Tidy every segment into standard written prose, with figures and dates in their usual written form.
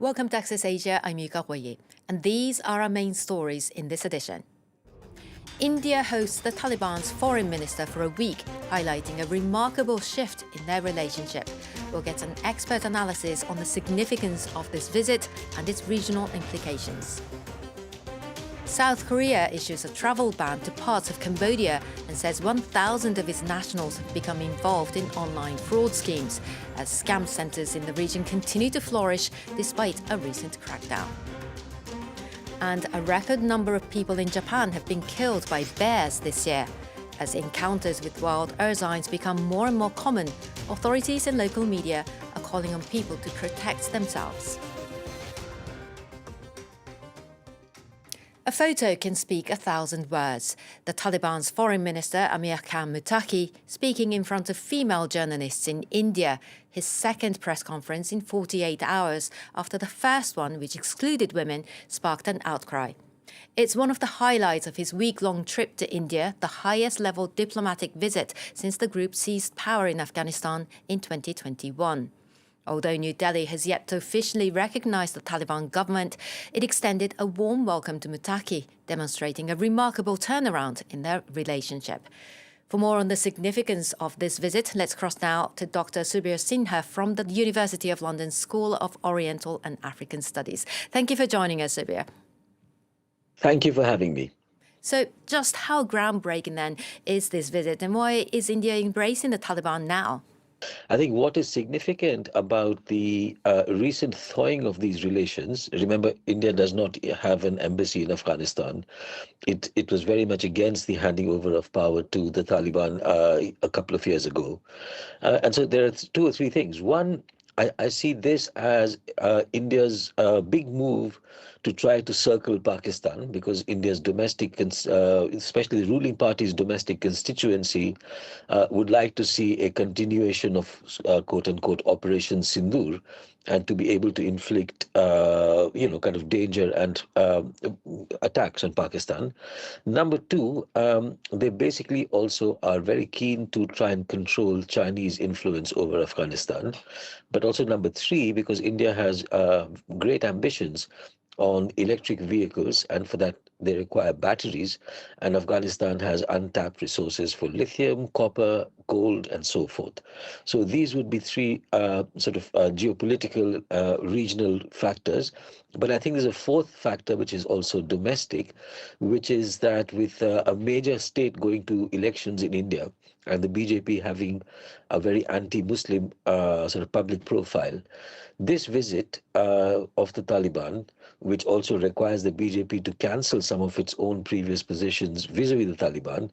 Welcome to Access Asia, I'm Yuka Royer, and these are our main stories in this edition. India hosts the Taliban's foreign minister for a week, highlighting a remarkable shift in their relationship. We'll get an expert analysis on the significance of this visit and its regional implications. South Korea issues a travel ban to parts of Cambodia and says 1,000 of its nationals have become involved in online fraud schemes, as scam centres in the region continue to flourish despite a recent crackdown. And a record number of people in Japan have been killed by bears this year. As encounters with wild ursines become more and more common, authorities and local media are calling on people to protect themselves. A photo can speak 1,000 words. The Taliban's foreign minister, Amir Muttaqi, speaking in front of female journalists in India, his second press conference in 48 hours after the first one, which excluded women, sparked an outcry. It's one of the highlights of his week-long trip to India, the highest-level diplomatic visit since the group seized power in Afghanistan in 2021. Although New Delhi has yet to officially recognize the Taliban government, it extended a warm welcome to Muttaqi, demonstrating a remarkable turnaround in their relationship. For more on the significance of this visit, let's cross now to Dr. Subir Sinha from the University of London School of Oriental and African Studies. Thank you for joining us, Subir. Thank you for having me. So just how groundbreaking then is this visit, and why is India embracing the Taliban now? I think what is significant about the recent thawing of these relations, remember, India does not have an embassy in Afghanistan. It was very much against the handing over of power to the Taliban a couple of years ago. And so there are two or three things. One, I see this as India's big move to try to circle Pakistan, because India's domestic, especially the ruling party's domestic constituency, would like to see a continuation of quote-unquote Operation Sindoor, and to be able to inflict, kind of danger and attacks on Pakistan. Number two, they basically also are very keen to try and control Chinese influence over Afghanistan. But also number three, because India has great ambitions on electric vehicles, and for that they require batteries, and Afghanistan has untapped resources for lithium, copper, gold, and so forth. So these would be three geopolitical regional factors. But I think there's a fourth factor, which is also domestic, which is that with a major state going to elections in India, and the BJP having a very anti-Muslim public profile, this visit of the Taliban, which also requires the BJP to cancel some of its own previous positions vis-a-vis the Taliban,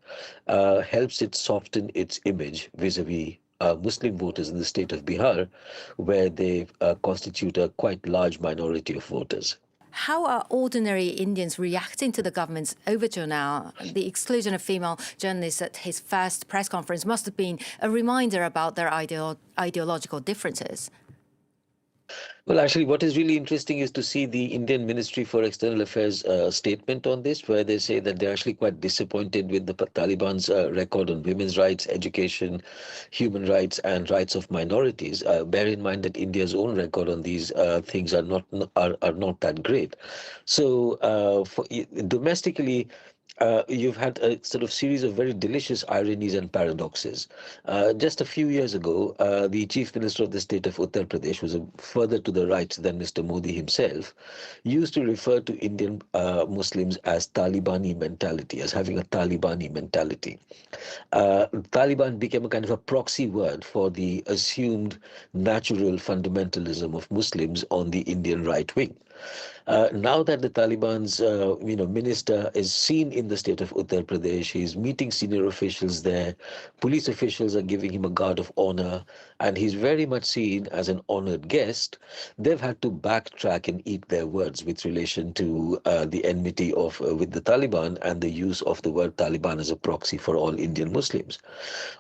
helps it soften its image vis-a-vis Muslim voters in the state of Bihar, where they constitute a quite large minority of voters. How are ordinary Indians reacting to the government's overture now? The exclusion of female journalists at his first press conference must have been a reminder about their ideological differences. Well, actually, what is really interesting is to see the Indian Ministry for External Affairs statement on this, where they say that they're actually quite disappointed with the Taliban's record on women's rights, education, human rights, and rights of minorities. Bear in mind that India's own record on these things are not that great. So domestically, you've had a sort of series of very delicious ironies and paradoxes. Just a few years ago, the chief minister of the state of Uttar Pradesh, who was further to the right than Mr. Modi himself, used to refer to Indian Muslims as Talibani mentality, as having a Talibani mentality. Taliban became a kind of a proxy word for the assumed natural fundamentalism of Muslims on the Indian right wing. Now that the Taliban's minister is seen in the state of Uttar Pradesh, he's meeting senior officials there, police officials are giving him a guard of honor, and he's very much seen as an honored guest. They've had to backtrack and eat their words with relation to the enmity with the Taliban and the use of the word Taliban as a proxy for all Indian Muslims.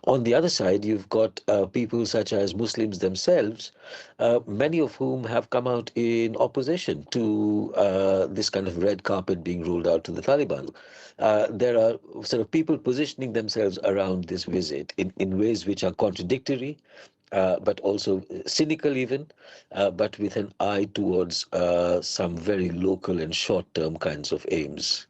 On the other side, you've got people such as Muslims themselves, many of whom have come out in opposition to this kind of red carpet being rolled out to the Taliban. There are sort of people positioning themselves around this visit in ways which are contradictory but also cynical even, but with an eye towards some very local and short-term kinds of aims.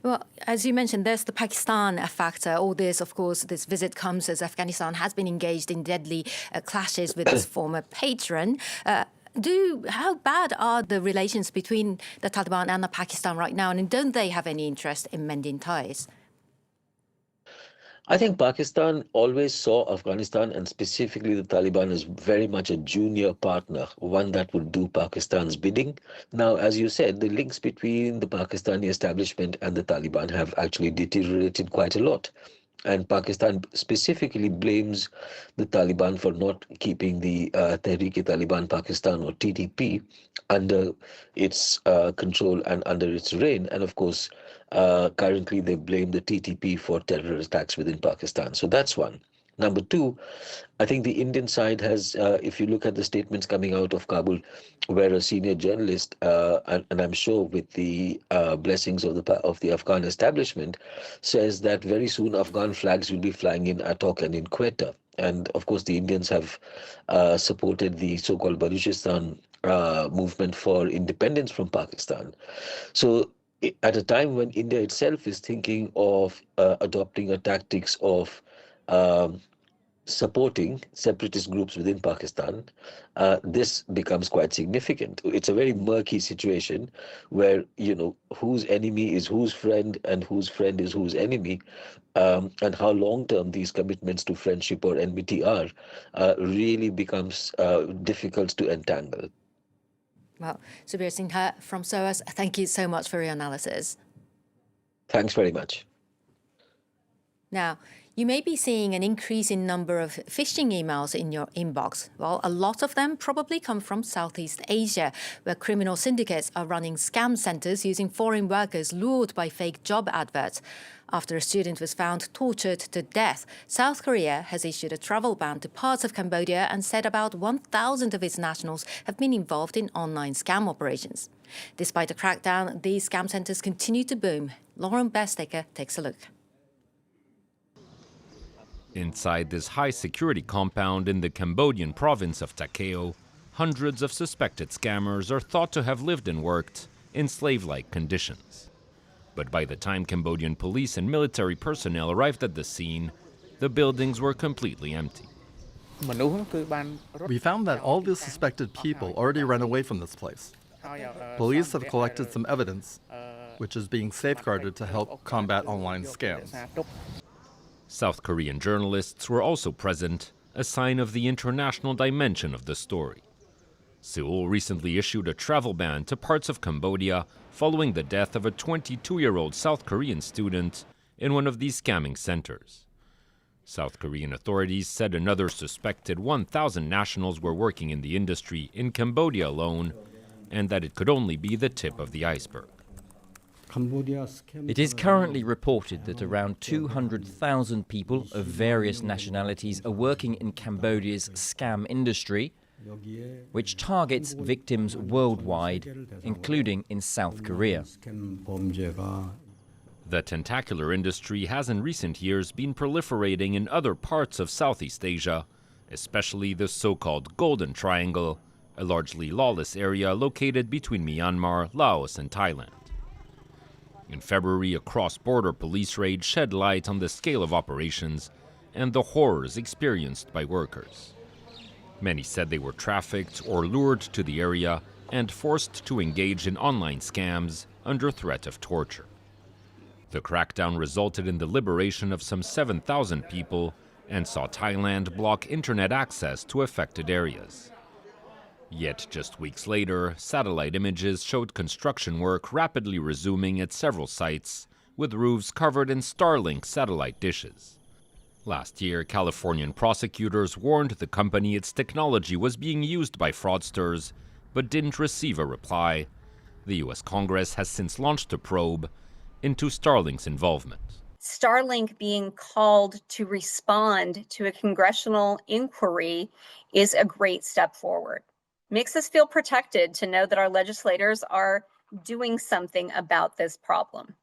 Well, as you mentioned, there's the Pakistan factor. All this, of course, this visit comes as Afghanistan has been engaged in deadly clashes with its former patron. How bad are the relations between the Taliban and Pakistan right now? And don't they have any interest in mending ties? I think Pakistan always saw Afghanistan and specifically the Taliban as very much a junior partner, one that would do Pakistan's bidding. Now, as you said, the links between the Pakistani establishment and the Taliban have actually deteriorated quite a lot. And Pakistan specifically blames the Taliban for not keeping the Tehreek-e-Taliban Pakistan, or TTP, under its control and under its reign. And of course, currently they blame the TTP for terror attacks within Pakistan. So that's one. Number two, I think the Indian side has, if you look at the statements coming out of Kabul, where a senior journalist, and I'm sure with the blessings of the Afghan establishment, says that very soon Afghan flags will be flying in Attock and in Quetta. And of course, the Indians have supported the so-called Baluchistan movement for independence from Pakistan. So at a time when India itself is thinking of adopting a tactics of supporting separatist groups within Pakistan, this becomes quite significant. It's a very murky situation where, whose enemy is whose friend and whose friend is whose enemy, and how long-term these commitments to friendship or enmity are, really becomes difficult to entangle. Well, Subir Sinha from SOAS, thank you so much for your analysis. Thanks very much. Now, you may be seeing an increase in number of phishing emails in your inbox. Well, a lot of them probably come from Southeast Asia, where criminal syndicates are running scam centers using foreign workers lured by fake job adverts. After a student was found tortured to death, South Korea has issued a travel ban to parts of Cambodia and said about 1,000 of its nationals have been involved in online scam operations. Despite the crackdown, these scam centers continue to boom. Lauren Bestaker takes a look. Inside this high-security compound in the Cambodian province of Takeo, hundreds of suspected scammers are thought to have lived and worked in slave-like conditions. But by the time Cambodian police and military personnel arrived at the scene, the buildings were completely empty. We found that all the suspected people already ran away from this place. Police have collected some evidence, which is being safeguarded to help combat online scams. South Korean journalists were also present, a sign of the international dimension of the story. Seoul recently issued a travel ban to parts of Cambodia following the death of a 22-year-old South Korean student in one of these scamming centers. South Korean authorities said another suspected 1,000 nationals were working in the industry in Cambodia alone, and that it could only be the tip of the iceberg. It is currently reported that around 200,000 people of various nationalities are working in Cambodia's scam industry, which targets victims worldwide, including in South Korea. The tentacular industry has in recent years been proliferating in other parts of Southeast Asia, especially the so-called Golden Triangle, a largely lawless area located between Myanmar, Laos, and Thailand. In February, a cross-border police raid shed light on the scale of operations and the horrors experienced by workers. Many said they were trafficked or lured to the area and forced to engage in online scams under threat of torture. The crackdown resulted in the liberation of some 7,000 people and saw Thailand block internet access to affected areas. Yet just weeks later, satellite images showed construction work rapidly resuming at several sites, with roofs covered in Starlink satellite dishes. Last year, Californian prosecutors warned the company its technology was being used by fraudsters, but didn't receive a reply. The U.S. Congress has since launched a probe into Starlink's involvement. Starlink being called to respond to a congressional inquiry is a great step forward. Makes us feel protected to know that our legislators are doing something about this problem.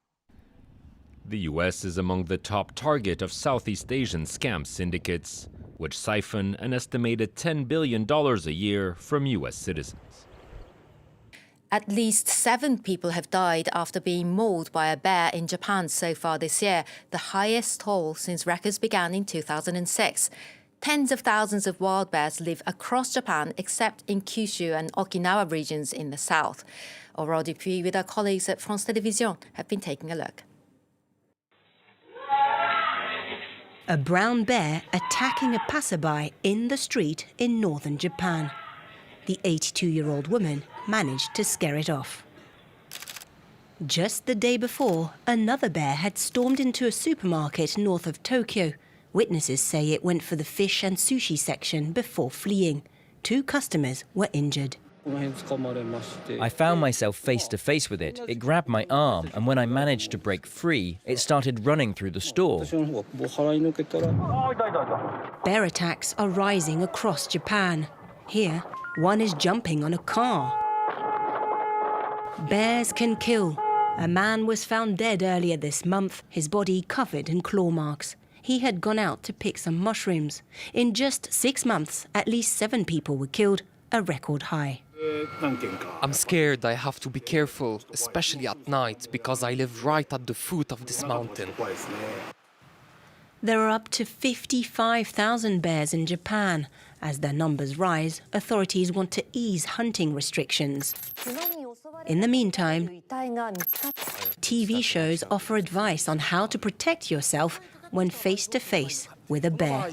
The US is among the top target of Southeast Asian scam syndicates, which siphon an estimated $10 billion a year from US citizens. At least 7 people have died after being mauled by a bear in Japan so far this year, the highest toll since records began in 2006. Tens of thousands of wild bears live across Japan, except in Kyushu and Okinawa regions in the south. Aurore Dupuis with our colleagues at France Télévisions have been taking a look. A brown bear attacking a passerby in the street in northern Japan. The 82-year-old woman managed to scare it off. Just the day before, another bear had stormed into a supermarket north of Tokyo. Witnesses say it went for the fish and sushi section before fleeing. 2 customers were injured. I found myself face to face with it. It grabbed my arm, and when I managed to break free, it started running through the store. Bear attacks are rising across Japan. Here, one is jumping on a car. Bears can kill. A man was found dead earlier this month, his body covered in claw marks. He had gone out to pick some mushrooms. In just 6 months, at least 7 people were killed, a record high. I'm scared. I have to be careful, especially at night, because I live right at the foot of this mountain. There are up to 55,000 bears in Japan. As their numbers rise, authorities want to ease hunting restrictions. In the meantime, TV shows offer advice on how to protect yourself when face to face with a bear.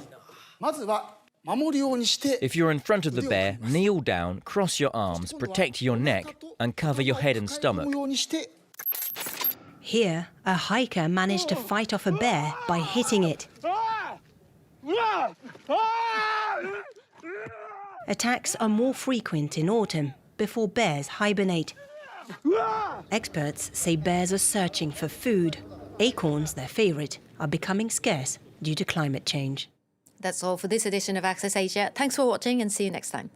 If you're in front of the bear, kneel down, cross your arms, protect your neck, and cover your head and stomach. Here, a hiker managed to fight off a bear by hitting it. Attacks are more frequent in autumn, before bears hibernate. Experts say bears are searching for food. Acorns, their favorite, are becoming scarce due to climate change. That's all for this edition of Access Asia. Thanks for watching and see you next time.